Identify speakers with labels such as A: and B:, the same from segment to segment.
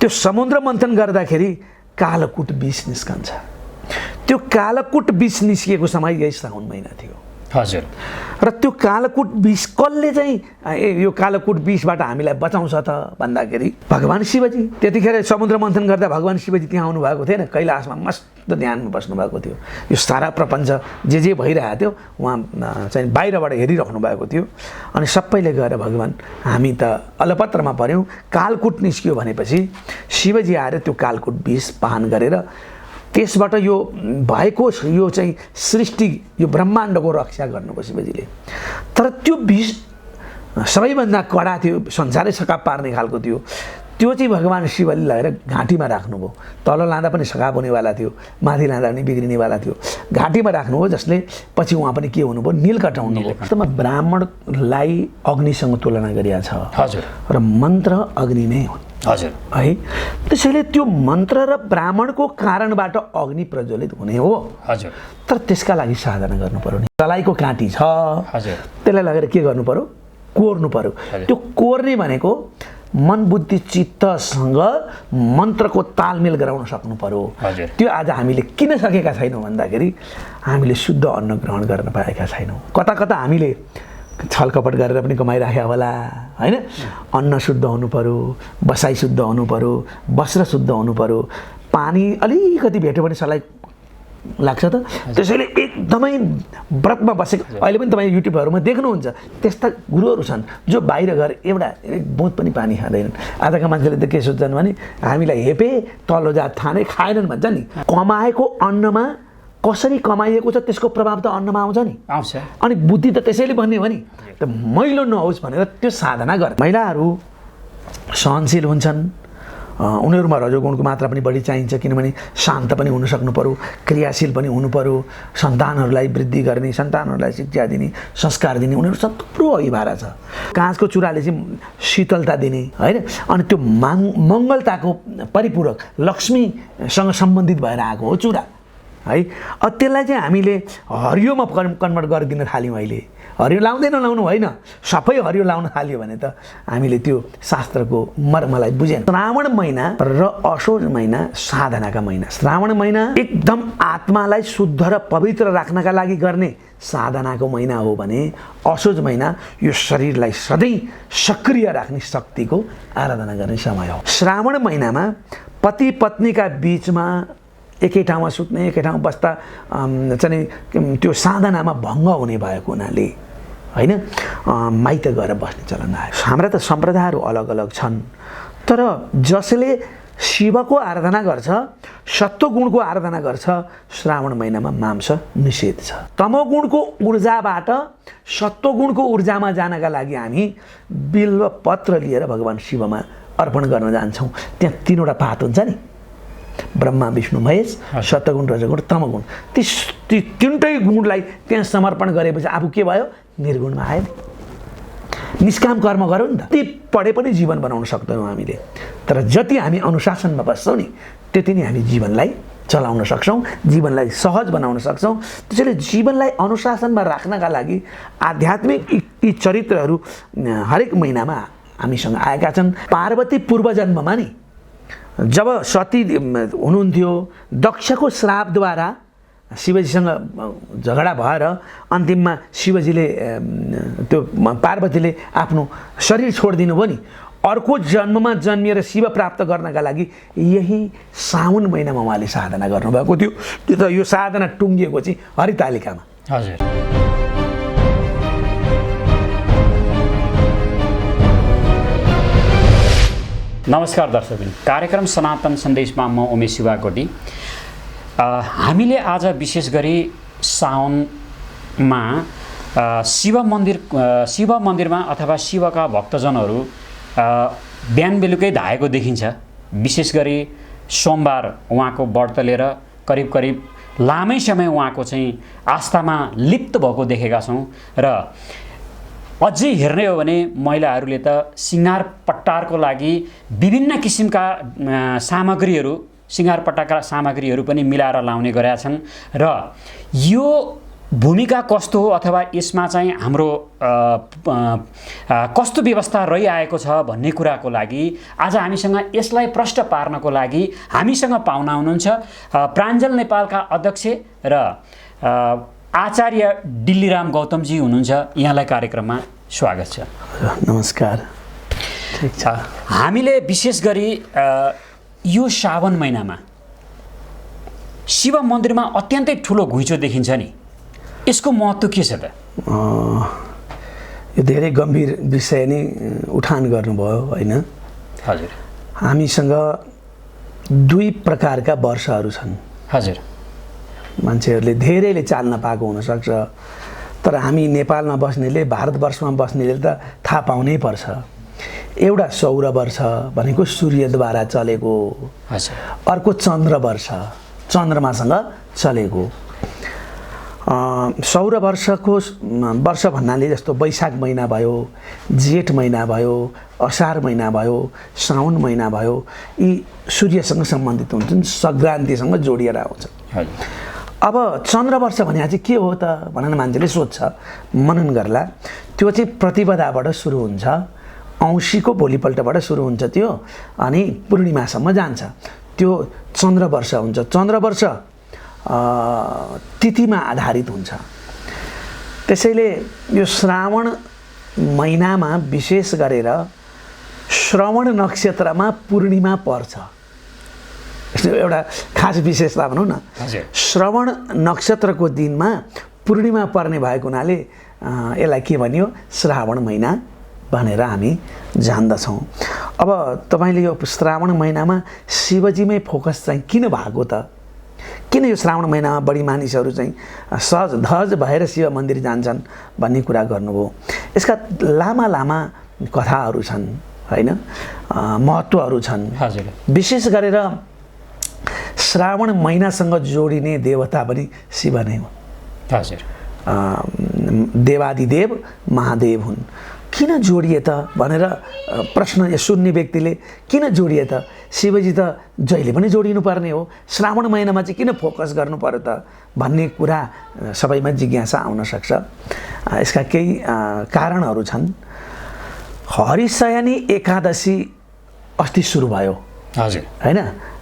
A: त्यो समुद्र मन्थन गर्दाखेरि कालकुट विष निस्कन्छ। त्यो कालकुट विष निस्किएको समय यही साउन महिना थियो।
B: हजुर।
A: र त्यो कालकुट विष कसले चाहिँ यो कालकुट विषबाट हामीलाई बचाउँछ त भन्दाखेरि भगवान शिवजी। त्यतिखेर समुद्र मन्थन गर्दा भगवान शिवजी त्यहाँ आउनुभएको थिएन, कैलाशमा मस्त ध्यानमा बस्नुभएको थियो। यो सारा प्रपञ्च जे भइरहेको थियो उहाँ चाहिँ बाहिरबाट हेरिराख्नु भएको थियो। अनि सबैले गएर भगवान हामी त अलपत्रमा पऱ्यौँ, कालकुट निस्कियो भनेपछि शिवजी आएर त्यो कालकुट विष पान गरेर त्यसबाट यो भएको यो चाहिँ सृष्टि यो ब्रह्माण्डको रक्षा गर्नुभयो शिवजीले। तर त्यो विष सबैभन्दा कडा थियो, संसारै सकाप पार्ने खालको थियो। त्यो चाहिँ भगवान शिवले लगेर घाँटीमा राख्नुभयो। तल लाँदा पनि सकाप हुनेवाला थियो, माथि लाँदा पनि बिग्रिनेवाला थियो। घाँटीमा राख्नुभयो, जसले पछि उहाँ पनि के हुनुभयो, नीलकण्ठ हुनुभयो। वास्तवमा ब्राह्मणलाई अग्निसँग तुलना गरिएको छ।
B: हजुर।
A: र मन्त्र अग्नि नै हो।
B: हजुर।
A: है, त्यसैले त्यो मन्त्र र ब्राह्मणको कारणबाट अग्नि प्रज्वलित हुने हो।
B: हजुर।
A: तर त्यसका लागि साधना गर्नु पर्यो नि। तलाईको काँटी छ,
B: हजुर,
A: त्यसलाई लगेर के गर्नु पर्यो, कोर्नु पर्यो। त्यो कोर्ने भनेको मन बुद्धि चित्तसँग मन्त्रको तालमेल गराउन सक्नु पर्यो। त्यो आज हामीले किन सकेका छैनौँ भन्दाखेरि हामीले शुद्ध अन्न ग्रहण गर्न पाएका छैनौँ। कता कता हामीले छलकपट गरेर पनि कमाइराखेका होला हैन। अन्न शुद्ध हुनु पर्यो, बसाइ शुद्ध हुनु पर्यो, वस्त्र शुद्ध हुनु पर्यो, पानी अलिकति भेट्यो भने सलाई लाग्छ त। त्यसैले एकदमै व्रतमा बसेको अहिले पनि तपाईँ युट्युबहरूमा देख्नुहुन्छ त्यस्ता गुरुहरू छन् जो बाहिर गएर एक बुँद पनि पानी खाँदैनन्। आजका मान्छेले त के सोच्छन् भने हामीलाई हेपे तल्लो जात खाने खाएनन् भन्छ नि। कमाएको अन्नमा कसरी कमाइएको छ त्यसको प्रभाव त अन्नमा आउँछ नि,
B: आउँछ।
A: अनि बुद्धि त त्यसैले भन्ने हो नि त मैलो नहोस् भनेर त्यो साधना गर। महिलाहरू सहनशील हुन्छन्, उनीहरूमा रजोगुणको मात्रा पनि बढी चाहिन्छ, किनभने शान्त पनि हुन सक्नु पर्यो, क्रियाशील पनि हुनु पर्यो, सन्तानहरूलाई वृद्धि गर्ने, सन्तानहरूलाई शिक्षा दिने, संस्कार दिने, उनीहरू सब थुप्रो अभिभारा छ। काँचको चुराले चाहिँ शीतलता दिने होइन, अनि त्यो मङ्गलताको परिपूरक लक्ष्मीसँग सम्बन्धित भएर आएको हो चुरा है। त्यसलाई चाहिँ हामीले हरियोमा कन्भर्ट गरिदिन थाल्यौँ। अहिले हरियो लाउँदैन लाउनु होइन, सबै हरियो लाउन थाल्यो भने त हामीले त्यो शास्त्रको मर्मलाई बुझेन। श्रावण महिना र असोज महिना साधनाका महिना। श्रावण महिना एकदम आत्मालाई शुद्ध र पवित्र राख्नका लागि गर्ने साधनाको महिना हो भने असोज महिना यो शरीरलाई सधैँ सक्रिय राख्ने शक्तिको आराधना गर्ने समय हो। श्रावण महिनामा पति पत्नीका बिचमा एकै ठाउँमा सुत्ने, एकै ठाउँमा बस्दा चाहिँ त्यो साधनामा भङ्ग हुने भएको हुनाले होइन माइत गएर बस्ने चलन आयो। हाम्रा त सम्प्रदायहरू अलग अलग छन्, तर जसले शिवको आराधना गर्छ, सत्वगुणको आराधना गर्छ, श्रावण महिनामा मांस निषेध छ। तमोगुणको ऊर्जाबाट सत्वगुणको ऊर्जामा जानका लागि हामी बिल्व पत्र लिएर भगवान शिवमा अर्पण गर्न जान्छौँ। त्यहाँ तीनवटा पात हुन्छ नि, ब्रह्मा विष्णु महेश, सत्वगुण रजगुण तमगुण। ती तीनटै गुणलाई त्यहाँ समर्पण गरेपछि आफू के भयो, निर्गुणमा आयो। निष्काम कर्म गरौँ नि त। ती पढे पनि जीवन बनाउन सक्दैनौँ हामीले, तर जति हामी अनुशासनमा बस्छौँ नि त्यति नै हामी जीवनलाई चलाउन सक्छौँ, जीवनलाई सहज बनाउन सक्छौँ। त्यसैले जीवनलाई अनुशासनमा राख्नका लागि आध्यात्मिक यी चरित्रहरू हरेक महिनामा हामीसँग आएका छन्। पार्वती पूर्वजन्ममा नि जब सती हुनुहुन्थ्यो, दक्षको श्रापद्वारा शिवजीसँग झगडा भएर अन्तिममा शिवजीले त्यो पार्वतीले आफ्नो शरीर छोडिदिनु भयो नि। अर्को जन्ममा जन्मिएर शिव प्राप्त गर्नका लागि यही साउन महिनामा उहाँले साधना गर्नुभएको थियो। त्यो त यो साधना टुङ्गिएको चाहिँ हरितालिकामा।
B: हजुर। नमस्कार दर्शकबिन, कार्यक्रम सनातन सन्देशमा म उमेश शिवाकोटी। हामीले आज विशेष गरी साउनमा शिव मन्दिरमा अथवा शिवका भक्तजनहरू बिहान बेलुकै धाएको देखिन्छ। विशेष गरी सोमबार उहाँको व्रत लिएर करिब लामै समय उहाँको चाहिँ आस्थामा लिप्त भएको देखेका छौँ। र अझै हेर्ने हो भने महिलाहरूले त सिँगार पट्टारको लागि विभिन्न किसिमका सिँगार पट्टाका सामग्रीहरू पनि मिलाएर लाउने गरेका छन्। र यो भूमिका कस्तो हो अथवा यसमा चाहिँ हाम्रो कस्तो व्यवस्था रहिआएको छ भन्ने कुराको लागि आज हामीसँग यसलाई प्रष्ट पार्नको लागि हामीसँग पाहुना हुनुहुन्छ प्राञ्जल नेपालका अध्यक्ष र आचार्य डिल्लीराम गौतमजी हुनुहुन्छ। यहाँलाई कार्यक्रममा स्वागत छ।
A: नमस्कार। ठिक छ।
B: हामीले विशेष गरी यो श्रावण महिनामा शिव मन्दिरमा अत्यन्तै ठुलो घुइँचो देखिन्छ नि, यसको महत्त्व के छ त?
A: यो धेरै गम्भीर विषय नै उठान गर्नुभयो होइन?
B: हजुर।
A: हामीसँग दुई प्रकारका वर्षहरू छन्।
B: हजुर।
A: मान्छेहरूले धेरैले चाल्न पाएको हुनसक्छ, तर हामी नेपालमा बस्नेले, भारतवर्षमा बस्नेले त थाहा पाउनै पर्छ। एउटा सौर वर्ष भनेको सूर्यद्वारा चलेको, अर्को चन्द्र वर्ष चन्द्रमासँग चलेको। सौर वर्षको वर्ष भन्नाले जस्तो वैशाख महिना भयो, जेठ महिना भयो, असार महिना भयो, साउन महिना भयो, यी सूर्यसँग सम्बन्धित हुन्छन्, सङ्क्रान्तिसँग जोडिएर आउँछन्। अब चन्द्र वर्ष भने चाहिँ के हो त भनेर मान्छेले सोध्छ, मनन गर्ला। त्यो चाहिँ प्रतिपदाबाट सुरु हुन्छ, औँसीको भोलिपल्टबाट सुरु हुन्छ त्यो, अनि पूर्णिमासम्म जान्छ। त्यो चन्द्र वर्ष हुन्छ। चन्द्र वर्ष तिथिमा आधारित हुन्छ। त्यसैले यो श्रावण महिनामा विशेष गरेर श्रवण नक्षत्रमा पूर्णिमा पर्छ। एउटा खास विशेषता भनौँ न, श्रवण नक्षत्रको दिनमा पूर्णिमा पर्ने भएको हुनाले यसलाई के भनियो, श्रावण महिना भनेर हामी जान्दछौँ। अब तपाईँले यो श्रावण महिनामा शिवजीमै फोकस चाहिँ किन भएको त? किन यो श्रावण महिनामा बढी मानिसहरू चाहिँ सहज धज भएर शिव मन्दिर जान्छन् भन्ने कुरा गर्नुभयो। यसका लामा लामा कथाहरू छन् होइन, महत्त्वहरू छन्। विशेष गरेर श्रावण महिनासँग जोडिने देवता पनि शिव नै हो। देवादिदेव महादेव हुन्। किन जोडिए त भनेर प्रश्न सुन्ने व्यक्तिले, किन जोडिए त? शिवजी त जहिले पनि जोडिनु पर्ने हो, श्रावण महिनामा चाहिँ किन फोकस गर्नु पर्यो त भन्ने कुरा सबैमा जिज्ञासा आउन सक्छ। यसका केही कारणहरू छन्। हरिशयनी एकादशी अस्ति सुरु भयो होइन,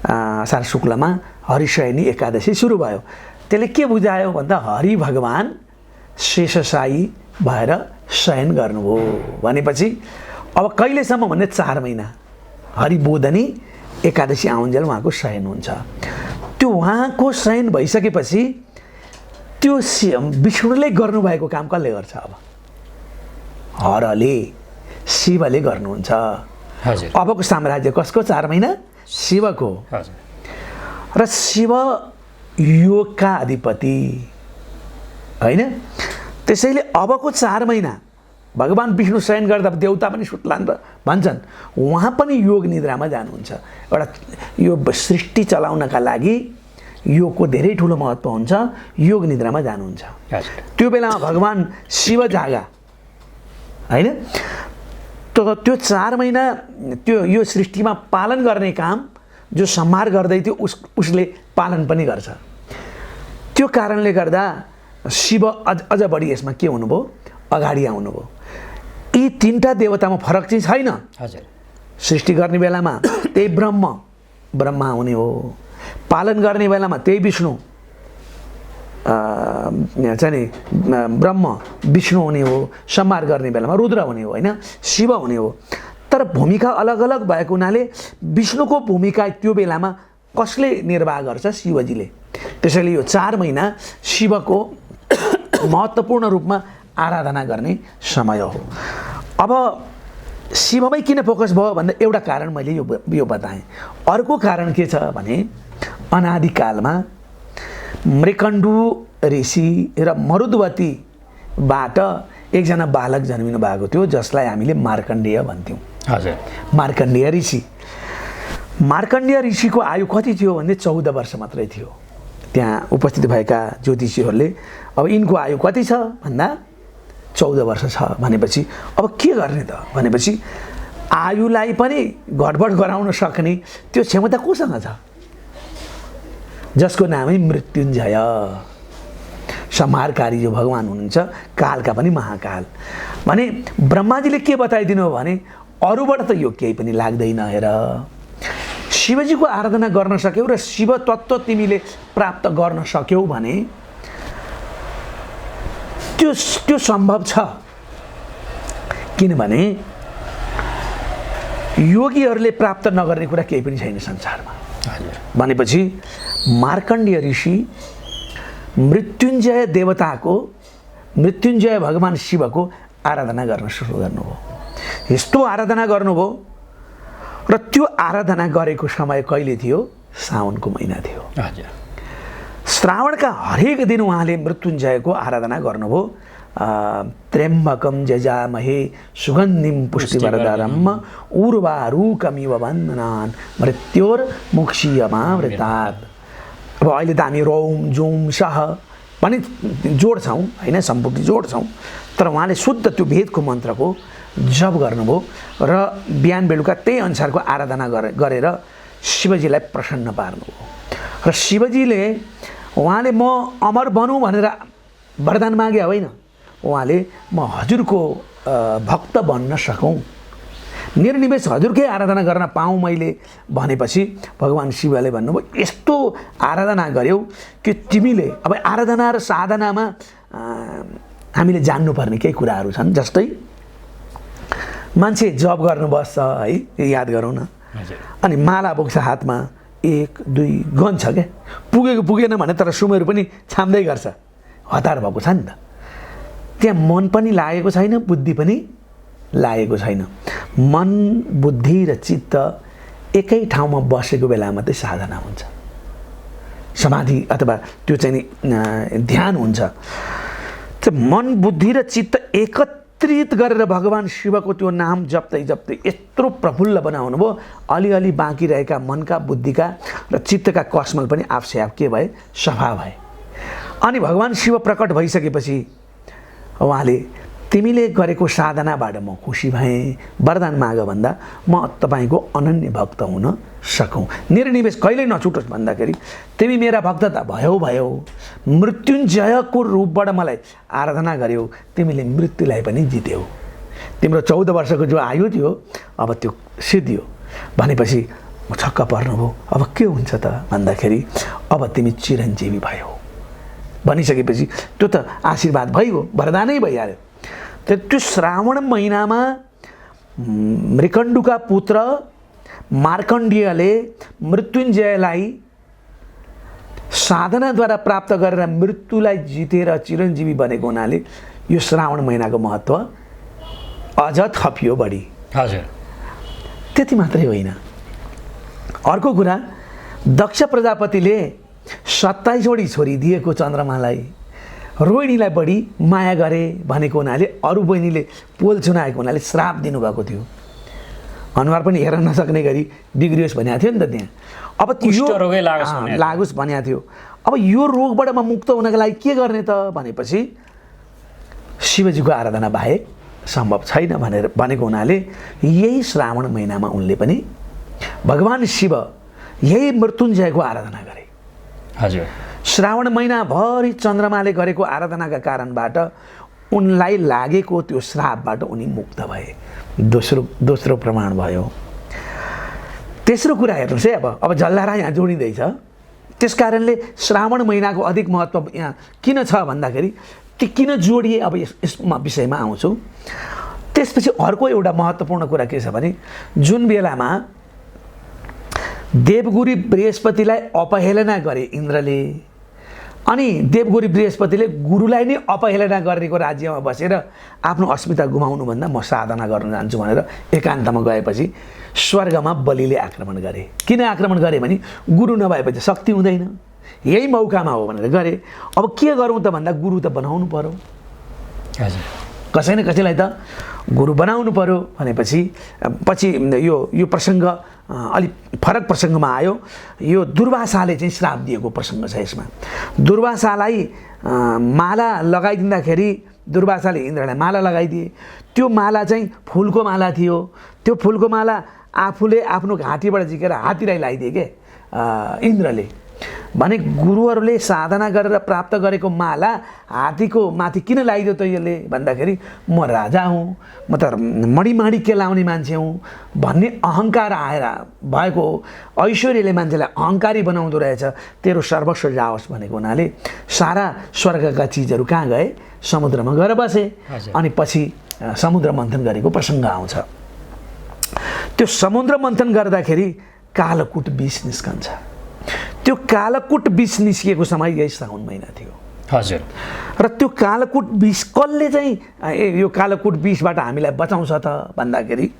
A: असार शुक्लमा हरिशयनी एकादशी सुरु भयो। त्यसले के बुझायो भन्दा हरि भगवान शेषशायी भएर शयन गर्नुभयो भनेपछि अब कहिलेसम्म भन्ने 4 महिना हरिबोधनी एकादशी आउन्जेल उहाँको शयन हुन्छ। त्यो उहाँको शयन भइसकेपछि त्यो विष्णुले गर्नुभएको काम कसले गर्छ? अब हरले, शिवले गर्नुहुन्छ। अबको साम्राज्य कसको? 4 महिना शिवको। र शिव योगका अधिपति होइन। त्यसैले अबको 4 महिना भगवान विष्णु शयन गर्दा देवता पनि सुत्लान् र भन्छन्, उहाँ पनि योग निद्रामा जानुहुन्छ। एउटा यो सृष्टि चलाउनका लागि योगको धेरै ठुलो महत्त्व हुन्छ। योग निद्रामा जानुहुन्छ। त्यो बेलामा भगवान शिव जागा होइन। त्यो 4 महिना त्यो यो सृष्टिमा पालन गर्ने काम जो संहार गर्दै थियो उसले पालन पनि गर्छ। त्यो कारणले गर्दा शिव अझ बढी यसमा के हुनुभयो, अगाडि आउनुभयो। यी 3टा देवतामा फरक चाहिँ छैन। सृष्टि गर्ने बेलामा त्यही ब्रह्मा हुने हो, पालन गर्ने बेलामा त्यही विष्णु चाहिँ ब्रह्म विष्णु हुने हो, संहार गर्ने बेलामा रुद्र हुने हो होइन, शिव हुने हो। तर भूमिका अलग अलग भएको हुनाले विष्णुको भूमिका त्यो बेलामा कसले निर्वाह गर्छ? शिवजीले। त्यसैले यो 4 महिना शिवको महत्त्वपूर्ण रूपमा आराधना गर्ने समय हो। अब शिवमै किन फोकस भयो भन्दा एउटा कारण मैले यो बताएँ। अर्को कारण के छ भने अनादिकालमा मृकण्डु ऋषि र मरुद्वतीबाट एकजना बालक जन्मिनु भएको थियो, जसलाई हामीले मार्कण्डेय भन्थ्यौँ। मार्कण्डेय ऋषि। मार्कण्डेय ऋषिको आयु कति थियो भने 14 वर्ष मात्रै थियो। त्यहाँ उपस्थित भएका ज्योतिषीहरूले अब यिनको आयु कति छ भन्दा 14 वर्ष छ भनेपछि अब के गर्ने त भनेपछि आयुलाई पनि घटबड गराउन सक्ने त्यो क्षमता कोसँग छ? जसको नामै मृत्युञ्जय। संहारकारी जो भगवान हुनुहुन्छ कालका पनि महाकाल। भने ब्रह्माजीले के बताइदिनु हो भने अरूबाट त यो केही पनि लाग्दैन हेर, शिवजीको आराधना गर्न सक्यौ र शिव तत्त्व तिमीले प्राप्त गर्न सक्यौ भने त्यो सम्भव छ। किनभने योगीहरूले प्राप्त नगर्ने कुरा केही पनि छैन संसारमा। भनेपछि मार्कण्डेय ऋषि मृत्युञ्जय देवताको, मृत्युञ्जय भगवान शिवको आराधना गर्न सुरु गर्नुभयो। यस्तो आराधना गर्नुभयो र त्यो आराधना गरेको समय कहिले थियो? साउनको महिना थियो। श्रावणका हरेक दिन उहाँले मृत्युञ्जयको आराधना गर्नुभयो। त्र्यम्बकम जजामहे सुगन्धिम पुष्टिवर्धनम उर्वारुकमिव बन्धनान् मृत्योर्मुक्षीयमामृतात्। अब अहिले त हामी रौम जुम सह पनि जोड्छौँ होइन, सम्पूर्ण जोड्छौँ, तर उहाँले शुद्ध त्यो वेदको मन्त्रको जप गर्नुभयो र बिहान बेलुका त्यही अनुसारको आराधना गरेर शिवजीलाई प्रसन्न पार्नुभयो। र शिवजीले उहाँले म अमर बनौँ भनेर वरदान मागे होइन, उहाँले म हजुरको भक्त बन्न सकौँ, निर्निमेष हजुरकै आराधना गर्न पाऊँ मैले भनेपछि भगवान शिवले भन्नुभयो यस्तो आराधना गर्यौ कि तिमीले अब आराधना र साधनामा हामीले जान्नुपर्ने केही कुराहरू छन्। जस्तै मान्छे जप गर्नु बस्छ है, याद गरौँ न, अनि माला बोक्छ हातमा, 1 2 गन्छ क्या, पुगेको पुगेन भने तर सुमहरू पनि छाम्दै गर्छ, हतार भएको छ नि त। त्यहाँ मन पनि लागेको छैन, बुद्धि पनि लागेको छैन। मन बुद्धि र चित्त एकै ठाउँमा बसेको बेला मात्रै साधना हुन्छ, समाधि अथवा त्यो चाहिँ नि ध्यान हुन्छ। मन बुद्धि र चित्त एकत्रित गरेर भगवान शिवको त्यो नाम जप्दै जप्दै यत्रो प्रफुल्ल बनाउनु भयो, अलिअलि बाँकी रहेका मनका बुद्धिका र चित्तका कस्मल पनि आफसे आफ के भए? सफा भए। अनि भगवान शिव प्रकट भइसकेपछि उहाँले तिमीले गरेको साधनाबाट म खुसी भएँ, वरदान माग भन्दा म तपाईँको अनन्य भक्त हुन सकौँ, निर्निमेष कहिल्यै नछुटोस् भन्दाखेरि तिमी मेरा भक्त त भयो, मृत्युञ्जयको रूपबाट मलाई आराधना गर्यौ, तिमीले मृत्युलाई पनि जित्यौ, तिम्रो 14 वर्षको जो आयु थियो अब त्यो सिद्धियो भनेपछि म छक्क पर्नुभयो। अब के हुन्छ त भन्दाखेरि अब तिमी चिरञ्जीवी भयो भनिसकेपछि त्यो त आशीर्वाद भइगयो, वरदानै भइहाल्यो। त्यो श्रावण महिनामा मृकण्डुका पुत्र मार्कण्डेयले मृत्युञ्जयलाई साधनाद्वारा प्राप्त गरेर मृत्युलाई जितेर चिरञ्जीवी बनेको हुनाले यो श्रावण महिनाको महत्त्व अझ थपियो बढी।
B: हजुर,
A: त्यति मात्रै होइन, अर्को कुरा दक्ष प्रजापतिले 27वटी छोरी दिएको चन्द्रमालाई रोहिणीलाई बढी माया गरे भनेको हुनाले अरू बहिनीले पोल चुनाएको हुनाले श्राप दिनुभएको थियो। अनुहार पनि हेर्न नसक्ने गरी बिग्रियोस् भनेको थियो नि त त्यहाँ। अब त्यो
B: रोगै
A: लागोस् भनेको थियो। अब यो रोगबाट म मुक्त हुनका लागि के गर्ने त भनेपछि शिवजीको आराधना बाहेक सम्भव छैन भनेको हुनाले यही श्रावण महिनामा उनले पनि भगवान शिव यही मृत्युञ्जयको आराधना गरे।
B: हजुर,
A: श्रावण महिनाभरि चन्द्रमाले गरेको आराधनाका कारणबाट उनलाई लागेको त्यो श्रापबाट उनी मुक्त भए। दोस्रो प्रमाण भयो। तेस्रो कुरा हेर्नुहोस् है, अब जल्लारा यहाँ जोडिँदैछ, त्यस कारणले श्रावण महिनाको अधिक महत्त्व यहाँ किन छ भन्दाखेरि किन जोडिए अब यस विषयमा आउँछु। त्यसपछि अर्को एउटा महत्त्वपूर्ण कुरा के छ भने जुन बेलामा देवगुरु बृहस्पतिलाई अपहेलना गरे इन्द्रले, अनि देवगुरु बृहस्पतिले गुरुलाई नै अपहेलना गरेको राज्यमा बसेर आफ्नो अस्मिता गुमाउनुभन्दा म साधना गर्न जान्छु भनेर एकान्तमा गएपछि स्वर्गमा बलिले आक्रमण गरे। किन आक्रमण गरे भने गुरु नभएपछि शक्ति हुँदैन, यही मौकामा हो भनेर गरे। अब के गरौँ त भन्दा गुरु त बनाउनु पर्यो, कसै न कसैलाई त गुरु बनाउनु पर्यो भनेपछि पछि यो प्रसङ्ग अलिक फरक प्रसङ्गमा आयो। यो दुर्वासाले चाहिँ श्राप दिएको प्रसङ्ग छ। यसमा दुर्वासालाई माला लगाइदिँदाखेरि दुर्वासाले इन्द्रलाई माला लगाइदिए। त्यो माला चाहिँ फुलको माला थियो। त्यो फुलको माला आफूले आफ्नो घाँटीबाट झिकेर हात्तीलाई लगाइदिए के इन्द्रले। भने गुरुहरूले साधना गरेर प्राप्त गरेको माला हात्तीको माथि किन लगाइदियो त यसले भन्दाखेरि म राजा हुँ, म त मणिमाणी केलाउने मान्छे हुँ भन्ने अहङ्कार आएर भएको ऐश्वर्यले मान्छेलाई अहङ्कारी बनाउँदो रहेछ। तेरो सर्वस्व जाओस् भनेको हुनाले सारा स्वर्गका चिजहरू कहाँ गए? समुद्रमा गएर बसे। अनि पछि समुद्र मन्थन गरेको प्रसङ्ग आउँछ। त्यो समुद्र मन्थन गर्दाखेरि कालकुट विष निस्कन्छ। त्यो कालकुट विष निस्किएको समय यही साउन महिना थियो।
B: हजुर।
A: र त्यो कालकुट विष कसले चाहिँ यो कालकुट विषबाट हामीलाई बचाउँछ त भन्दाखेरि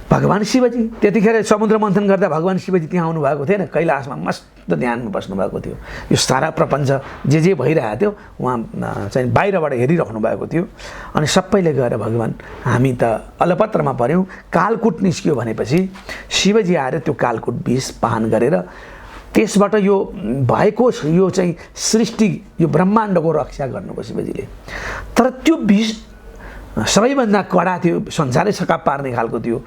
A: भगवान् शिवजी। त्यतिखेर समुद्र मन्थन गर्दा भगवान् शिवजी त्यहाँ आउनुभएको थिएन, कैलाशमा मस्त ध्यानमा बस्नुभएको थियो। यो सारा प्रपञ्च जे भइरहेको थियो उहाँ चाहिँ बाहिरबाट हेरिराख्नु भएको थियो। अनि सबैले गएर भगवान् हामी त अलपत्रमा पऱ्यौँ, कालकुट निस्क्यो भनेपछि शिवजी आएर त्यो कालकुट विष पान गरेर त्यसबाट यो भएको यो चाहिँ सृष्टि यो ब्रह्माण्डको रक्षा गर्नुभयो शिवजीले। तर त्यो विष सबैभन्दा कडा थियो, संसारै सकाप पार्ने खालको थियो।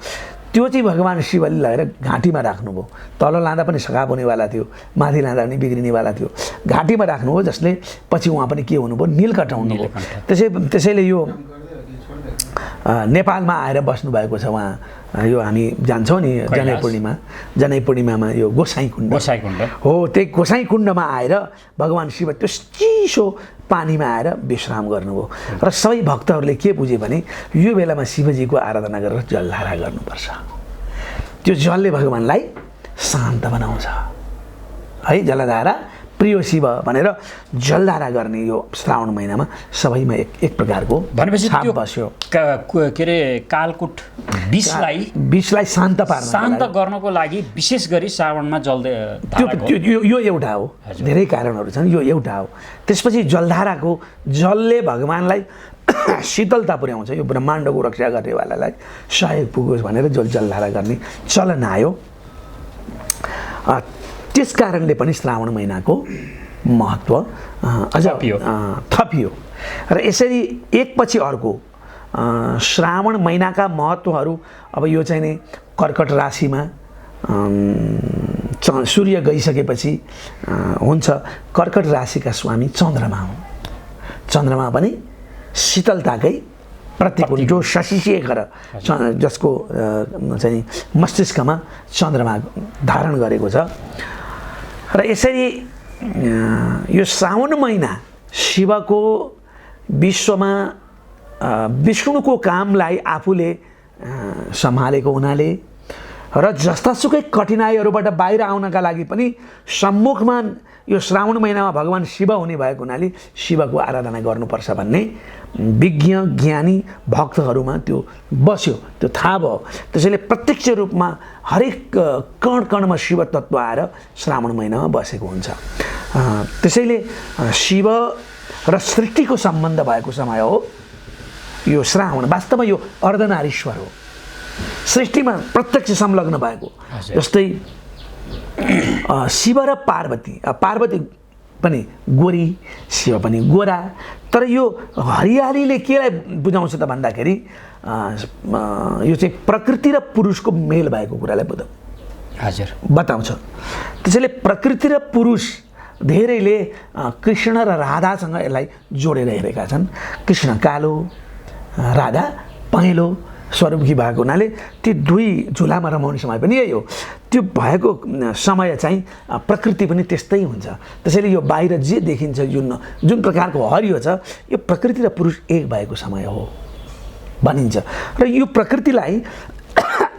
A: त्यो चाहिँ भगवान् शिवले लगेर घाँटीमा राख्नुभयो। तल लाँदा पनि सकाप हुनेवाला थियो, माथि लाँदा पनि बिग्रिनेवाला थियो। घाँटीमा राख्नुभयो, जसले पछि उहाँ पनि के हुनुभयो? नीलकण्ठ हुनुभयो। त्यसैले यो नेपालमा आएर बस्नुभएको छ उहाँ। यो हामी जान्छौँ नि जनै पूर्णिमामा यो गोसाइँकुण्ड हो, त्यही गोसाइँकुण्डमा आएर भगवान् शिव त्यो चिसो पानीमा आएर विश्राम गर्नुभयो। र सबै भक्तहरूले के बुझे भने यो बेलामा शिवजीको आराधना गरेर जलधारा गर्नुपर्छ। त्यो जलले भगवान्लाई शान्त बनाउँछ है। जलधारा प्रिय शिव भनेर जलधारा गर्ने यो श्रावण महिनामा सबैमा एक प्रकारको
B: भनेपछि
A: छाप बस्यो।
B: के अरे कालकुट विषलाई शान्त गर्नको लागि विशेष गरी श्रावणमा
A: यो एउटा हो। धेरै कारणहरू छन्, यो एउटा हो। त्यसपछि जलधाराको जलले भगवान्लाई शीतलता पुर्याउँछ। यो ब्रह्माण्डको रक्षा गर्नेवालालाई सहयोग पुगोस् भनेर जलधारा गर्ने चलन आयो। त्यस कारणले पनि श्रावण महिनाको महत्त्व अझ थपियो। र यसरी एकपछि अर्को श्रावण महिनाका महत्त्वहरू अब यो चाहिँ नि कर्कट राशिमा सूर्य गइसकेपछि हुन्छ। कर्कट राशिका स्वामी चन्द्रमा हुन्। चन्द्रमा पनि शीतलताकै प्रतीक हुन्, जो शशिशेखर जसको चाहिँ मस्तिष्कमा चन्द्रमा धारण गरेको छ। र यसरी यो श्रावण महिना शिवको विश्वमा विष्णुको कामलाई आफूले सम्हालेको हुनाले र जस्तासुकै कठिनाइहरूबाट बाहिर आउनका लागि पनि सम्मुखमा यो श्रावण महिनामा भगवान् शिव हुने भएको हुनाले शिवको आराधना गर्नुपर्छ भन्ने विज्ञ ज्ञानी भक्तहरूमा त्यो बस्यो, त्यो थाहा भयो। त्यसैले प्रत्यक्ष रूपमा हरेक कण कणमा शिव तत्त्व आएर श्रावण महिनामा बसेको हुन्छ। त्यसैले शिव र सृष्टिको सम्बन्ध भएको समय हो यो श्रावण। वास्तवमा यो अर्धनारीश्वर हो, सृष्टिमा प्रत्यक्ष संलग्न भएको। जस्तै शिव र पार्वती, पार्वती पनि गोरी, शिव पनि गोरा। तर यो हरियालीले केलाई बुझाउँछ त भन्दाखेरि यो चाहिँ प्रकृति र पुरुषको मेल भएको कुरालाई बताउँछ। त्यसैले प्रकृति र पुरुष धेरैले कृष्ण र राधासँग यसलाई जोडेर हेरेका छन्। कृष्ण कालो, राधा पहेँलो स्वरूपकी भएको हुनाले ती दुई झुलामा रमाउने समय पनि यही हो। त्यो भएको समय चाहिँ प्रकृति पनि त्यस्तै हुन्छ। त्यसैले यो बाहिर जे देखिन्छ जुन प्रकारको हरियो छ, यो प्रकृति र पुरुष एक भएको समय हो भनिन्छ। र यो प्रकृतिलाई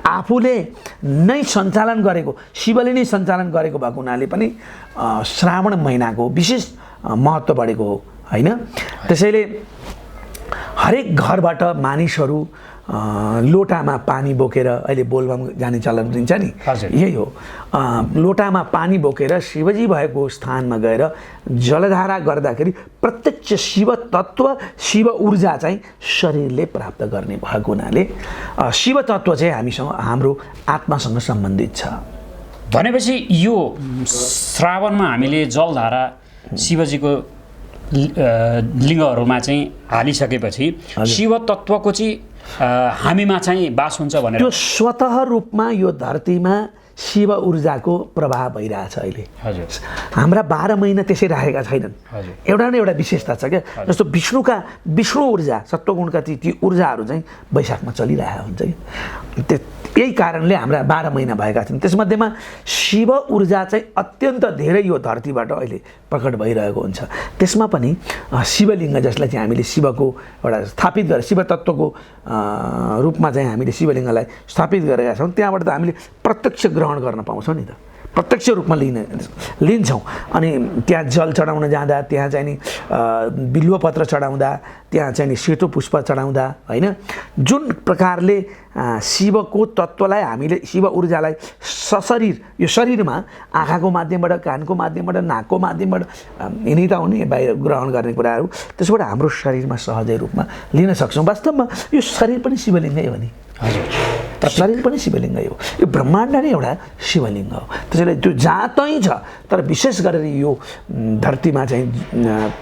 A: आफूले नै सञ्चालन गरेको, शिवले नै सञ्चालन गरेको भएको हुनाले पनि श्रावण महिनाको विशेष महत्त्व बढेको हो होइन। त्यसैले हरेक घरबाट मानिसहरू लोटामा पानी बोकेर, अहिले बोलबम जाने चलन दिन्छ नि, यही हो। लोटामा पानी बोकेर शिवजी भएको स्थानमा गएर जलधारा गर्दाखेरि प्रत्यक्ष शिव तत्त्व, शिव ऊर्जा चाहिँ शरीरले प्राप्त गर्ने भएको हुनाले शिव तत्त्व चाहिँ हामीसँग, हाम्रो आत्मासँग सम्बन्धित छ।
B: भनेपछि यो श्रावणमा हामीले जलधारा शिवजीको लिङ्गहरूमा चाहिँ हालिसकेपछि शिव तत्त्वको चाहिँ हामीमा चाहिँ बास हुन्छ भनेर
A: त्यो स्वतः रूपमा यो धरतीमा शिव ऊर्जाको प्रभाव भइरहेछ अहिले।
B: हजुर
A: हाम्रा 12 महिना त्यसै राखेका छैनन्।
B: हजुर
A: एउटा न एउटा विशेषता छ क्या, जस्तो विष्णु ऊर्जा सत्वगुणका ती ऊर्जाहरू चाहिँ वैशाखमा चलिरहेका हुन्छ कि यही कारणले हाम्रा 12 महिना भएका छन्। त्यसमध्येमा शिव ऊर्जा चाहिँ अत्यन्त धेरै यो धरतीबाट अहिले प्रकट भइरहेको हुन्छ। त्यसमा पनि शिवलिङ्ग जसलाई चाहिँ हामीले शिवको एउटा स्थापित गरेर शिव तत्त्वको रूपमा चाहिँ हामीले शिवलिङ्गलाई स्थापित गरेका छौँ, त्यहाँबाट त हामीले प्रत्यक्ष ग्रहण गर्न पाउँछौँ नि त, प्रत्यक्ष रूपमा लिन्छौँ। अनि त्यहाँ जल चढाउन जाँदा, त्यहाँ चाहिँ नि बिल्वपत्र चढाउँदा, त्यहाँ चाहिँ नि सेतो पुष्प चढाउँदा होइन, जुन प्रकारले शिवको तत्त्वलाई हामीले शिव ऊर्जालाई सशरीर यो शरीरमा आँखाको माध्यमबाट, कानको माध्यमबाट, नाकको माध्यमबाट यिनै त हुने बाहिर ग्रहण गर्ने कुराहरू, त्यसबाट हाम्रो शरीरमा सहजै रूपमा लिन सक्छौँ। वास्तवमा यो शरीर पनि शिवलिङ्गै हो नि, शरीर पनि शिवलिङ्गै हो, यो ब्रह्माण्ड नै एउटा शिवलिङ्ग हो। त्यसैले त्यो जहाँ तहीँ छ, तर विशेष गरेर यो धरतीमा चाहिँ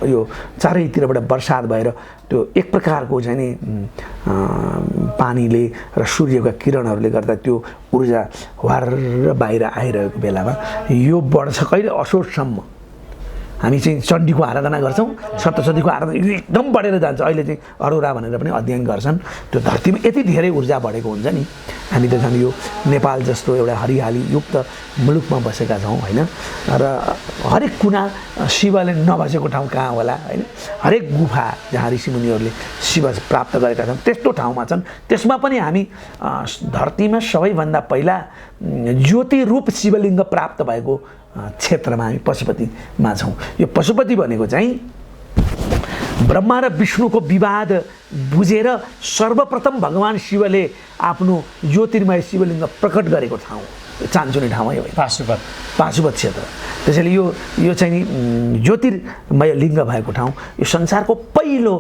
A: यो चारैतिरबाट वर्षात भएर त्यो एक प्रकारको चाहिँ नि पानीले र सूर्यका किरणहरूले गर्दा त्यो ऊर्जा वार बाहिर आइरहेको बेलामा यो बढ्छ कहिले असोजसम्म। हामी चाहिँ चण्डीको आराधना गर्छौँ, सप्तशतीको आराधना यो एकदम बढेर जान्छ। अहिले चाहिँ अरोरा भनेर पनि अध्ययन गर्छन्, त्यो धरतीमा यति धेरै ऊर्जा बढेको हुन्छ नि। हामी त झन् यो नेपाल जस्तो एउटा हरियाली युक्त मुलुकमा बसेका छौँ होइन, र हरेक कुना शिवले नबसेको ठाउँ कहाँ होला होइन, हरेक गुफा जहाँ ऋषिमुनिहरूले शिव प्राप्त गरेका छन् त्यस्तो ठाउँमा छन्। त्यसमा पनि हामी धरतीमा सबैभन्दा पहिला ज्योति रूप शिवलिङ्ग प्राप्त भएको क्षेत्रमा हामी पशुपतिमा छौँ। यो पशुपति भनेको चाहिँ ब्रह्मा र विष्णुको विवाद बुझेर सर्वप्रथम भगवान् शिवले आफ्नो ज्योतिर्मय शिवलिङ्ग प्रकट गरेको ठाउँ, चान्चुने ठाउँ है पाशुपत क्षेत्र। त्यसैले यो चाहिँ नि ज्योतिर्मय लिङ्ग भएको ठाउँ, यो संसारको पहिलो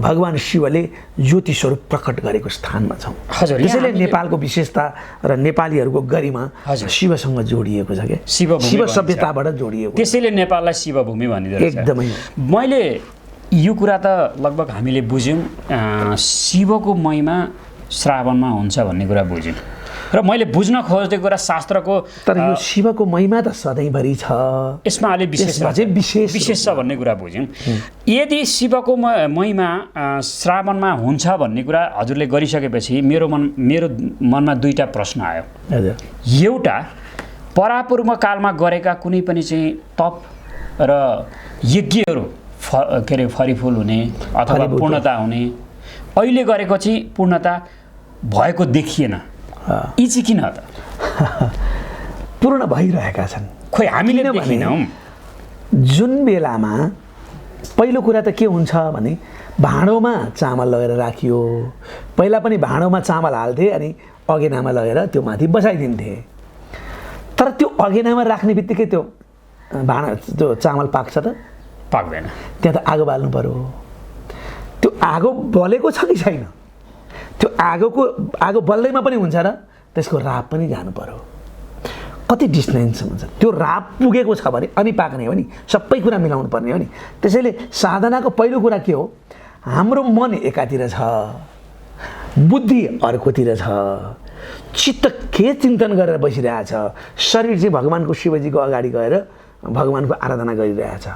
A: भगवान् शिवले ज्योति स्वरूप प्रकट गरेको स्थानमा छौँ। त्यसैले नेपालको विशेषता र नेपालीहरूको गरिमा शिवसँग जोडिएको छ क्या, शिव सभ्यताबाट जोडिएको,
B: त्यसैले नेपाललाई शिवभूमि भनिदिन्छ।
A: एकदमै
B: मैले यो कुरा त लगभग हामीले बुझ्यौँ, शिवको महिमा श्रावणमा हुन्छ भन्ने कुरा बुझ्यौँ, र मैले बुझ्न खोजेको कुरा शास्त्रको,
A: तर यो शिवको महिमा त सधैँभरि छ,
B: यसमा अलि विशेष छ भन्ने कुरा बुझ्यौँ। यदि शिवको महिमा श्रावणमा हुन्छ भन्ने कुरा हजुरले गरिसकेपछि मेरो मनमा दुईवटा प्रश्न आयो। एउटा, परापूर्व कालमा गरेका कुनै पनि चाहिँ तप र यज्ञहरू के अरे फलिफुल हुने अथवा पूर्णता हुने, अहिले गरेको चाहिँ पूर्णता भएको देखिएन, यी चाहिँ किन त
A: पूर्ण भइरहेका छन्?
B: खोइ हामीले देखिनौँ।
A: जुन बेलामा पहिलो कुरा त के हुन्छ भने भाँडोमा चामल लगेर राखियो, पहिला पनि भाँडोमा चामल हाल्थे अनि अगेनामा लगेर त्यो माथि बसाइदिन्थे, तर त्यो अगेनामा राख्ने बित्तिकै त्यो त्यो चामल पाक्छ त?
B: पाक्दैन।
A: त्यहाँ त आगो बाल्नु पर्यो, त्यो आगो बलेको छ कि छैन, त्यो आगो बल्दैमा पनि हुन्छ र त्यसको राप पनि जानु पर्यो, कति डिस्टेन्स हुन्छ, त्यो राप पुगेको छ भने अनि पाक्ने हो नि, सबै कुरा मिलाउनु पर्ने हो नि। त्यसैले साधनाको पहिलो कुरा के हो, हाम्रो मन एकातिर छ, बुद्धि अर्कोतिर छ, चित्त के चिन्तन गरेर बसिरहेछ, शरीर चाहिँ भगवान्को शिवजीको अगाडि गएर भगवान्को आराधना गरिरहेछ।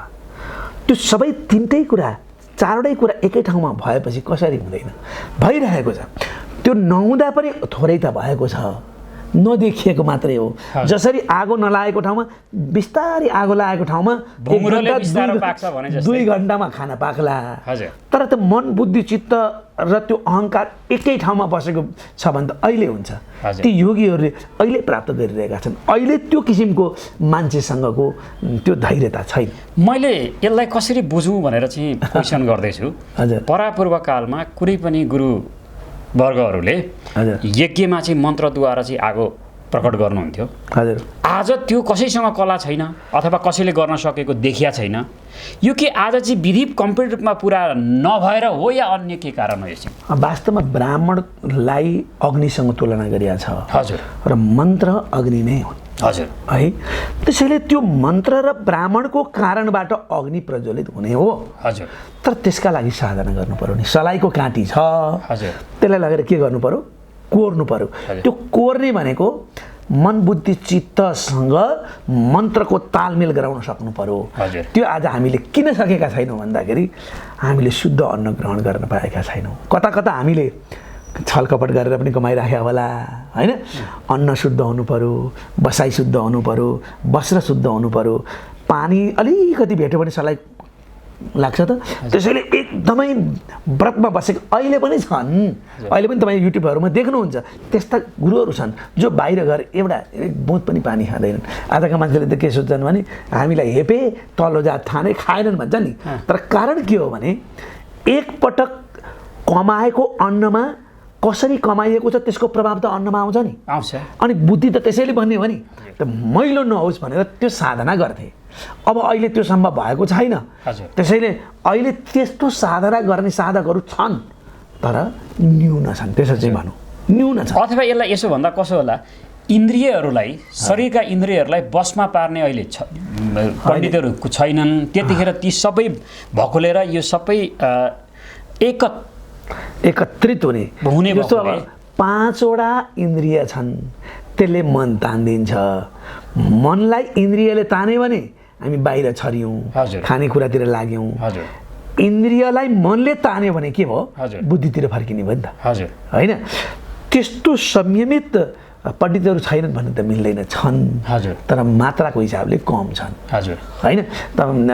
A: त्यो सबै तिनटै कुरा चारवटै कुरा एकै ठाउँमा भएपछि कसरी हुँदैन, भइरहेको छ। त्यो नहुँदा पनि थोरै त भएको छ, नदेखिएको मात्रै हो। जसरी आगो नलागेको ठाउँमा बिस्तारै आगो लागेको ठाउँमा 2 घन्टामा खाना पाक्ला, तर त्यो मन बुद्धि चित्त र त्यो अहङ्कार एकै ठाउँमा बसेको छ भने त अहिले हुन्छ। ती योगीहरूले अहिले प्राप्त गरिरहेका छन्, अहिले त्यो किसिमको मान्छेसँगको त्यो धैर्यता छैन। मैले
B: यसलाई कसरी बुझौँ भनेर चाहिँ क्वेसन गर्दैछु। परापूर्व कालमा कुनै पनि गुरु वर्गहरूले यज्ञमा चाहिँ मन्त्रद्वारा चाहिँ आगो प्रकट गर्नुहुन्थ्यो। आज त्यो कसैसँग कला छैन अथवा कसैले गर्न सकेको देखिया छैन। यो के आज चाहिँ विधि कम्प्लिट रूपमा पुरा नभएर हो या अन्य के कारण हो? यो
A: वास्तवमा ब्राह्मणलाई अग्निसँग तुलना गरिएको छ।
B: हजुर।
A: र मन्त्र अग्नि नै हो।
B: हजुर
A: है, त्यसैले त्यो मन्त्र र ब्राह्मणको कारणबाट अग्नि प्रज्वलित हुने हो।
B: हजुर।
A: तर त्यसका लागि साधना गर्नु पर्यो नि, सलाइको काँटी छ,
B: हजुर,
A: त्यसलाई लगेर के गर्नु पर्यो, कोर्नु पर्यो। त्यो कोर्ने भनेको मन बुद्धि चित्तसँग मन्त्रको तालमेल गराउन सक्नु पर्यो।
B: हजुर।
A: त्यो आज हामीले किन सकेका छैनौँ भन्दाखेरि हामीले शुद्ध अन्न ग्रहण गर्न पाएका छैनौँ। कता कता हामीले छलकपट गरेर पनि कमाइराखेका होला होइन। अन्न शुद्ध हुनु पर्यो, बसाइ शुद्ध हुनु पर्यो, वस्त्र शुद्ध हुनु पर्यो, पानी अलिकति भेट्यो भने सलाई लाग्छ त। त्यसैले एकदमै व्रतमा बसेको अहिले पनि छन्। अहिले पनि तपाईँ युट्युबहरूमा देख्नुहुन्छ त्यस्ता गुरुहरू छन् जो बाहिर गएर एक बुँद पनि पानी खाँदैनन्। आजका मान्छेले त के सोच्छन् भने हामीलाई हेपे तल्लो जात खाने खाएनन् भन्छ नि। तर कारण के हो भने एकपटक कमाएको अन्नमा कसरी कमाइएको छ त्यसको प्रभाव त अन्नमा आउँछ नि।
B: आउँछ।
A: अनि बुद्धि त त्यसैले भन्ने हो नि त मैलो नहोस् भनेर त्यो साधना गर्थे। अब अहिले त्यो सम्भव भएको छैन। त्यसैले अहिले त्यस्तो साधना गर्ने साधकहरू छन् तर न्यून छन्। त्यसो चाहिँ भनौँ न्यून छ।
B: अथवा यसलाई यसो भन्दा कसो होला, इन्द्रियहरूलाई शरीरका इन्द्रियहरूलाई बसमा पार्ने अहिले पण्डितहरू छैनन्। त्यतिखेर ती सबै भकुलेर यो सबै
A: एकत्रित हुने जस्तो अब 5वटा इन्द्रिय छन् त्यसले मन तान्दिन्छ। मनलाई इन्द्रियले तान्यो भने हामी बाहिर छरियौँ, खानेकुरातिर लाग्यौँ। इन्द्रियलाई मनले तान्यो भने के भयो, बुद्धितिर फर्किने भयो नि त होइन। त्यस्तो संयमित पण्डितहरू छैनन् भन्नु त मिल्दैन, छन् तर मात्राको हिसाबले कम छन् होइन।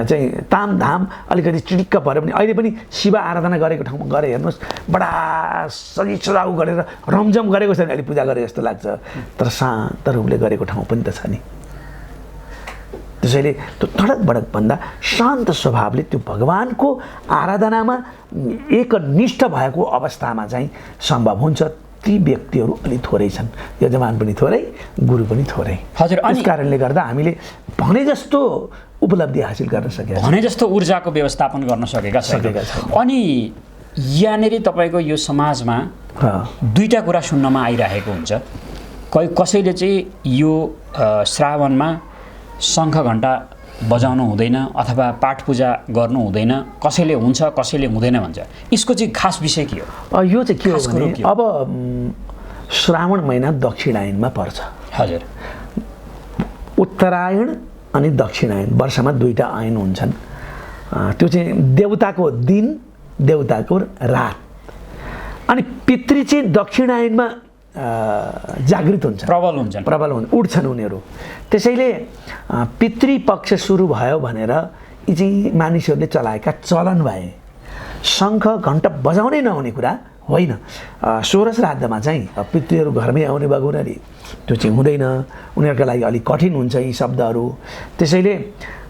A: चाहिँ तामधाम अलिकति चिटिक्क पऱ्यो भने अहिले पनि शिव आराधना गरेको ठाउँमा गएर हेर्नुहोस् बडा सजिसजाउ गरेर रमझम गरेको छ नि, अहिले पूजा गरे जस्तो लाग्छ। तर शान्त रूपले गरेको ठाउँ पनि त छ नि। त्यसैले त्यो धडक भडकभन्दा शान्त स्वभावले त्यो भगवानको आराधनामा एकनिष्ठ भएको अवस्थामा चाहिँ सम्भव हुन्छ। ती व्यक्तिहरू अलि थोरै छन्, यजमान पनि थोरै, गुरु पनि थोरै।
B: हजुर।
A: यस कारणले गर्दा हामीले भने जस्तो उपलब्धि हासिल गर्न सकेका
B: भने जस्तो ऊर्जाको व्यवस्थापन गर्न सकेका छैनौँ। अनि यहाँनिर तपाईँको यो समाजमा दुईटा कुरा सुन्नमा आइरहेको हुन्छ। कसैले चाहिँ यो श्रावणमा शङ्ख घण्टा बजाउनु हुँदैन अथवा पाठ पूजा गर्नु हुँदैन, कसैले हुन्छ कसैले हुँदैन भन्छ। यसको चाहिँ खास विषय के हो?
A: यो चाहिँ के हो भने अब श्रावण महिना दक्षिणायनमा पर्छ।
B: हजुर।
A: उत्तरायण अनि दक्षिणायन वर्षमा 2टा आयन हुन्छन्। त्यो चाहिँ देवताको दिन, देवताको रात। अनि पितृ चाहिँ दक्षिणायनमा जागृत हुन्छ, प्रबल उठ्छन् उनीहरू। त्यसैले पितृपक्ष सुरु भयो भनेर यी चाहिँ मानिसहरूले चलाएका चलन भए। शङ्ख घण्टा बजाउनै नहुने कुरा होइन। 16 श्राद्धमा चाहिँ पितृहरू घरमै आउने भएको हुनाले त्यो चाहिँ हुँदैन, उनीहरूका लागि अलिक कठिन हुन्छ यी शब्दहरू। त्यसैले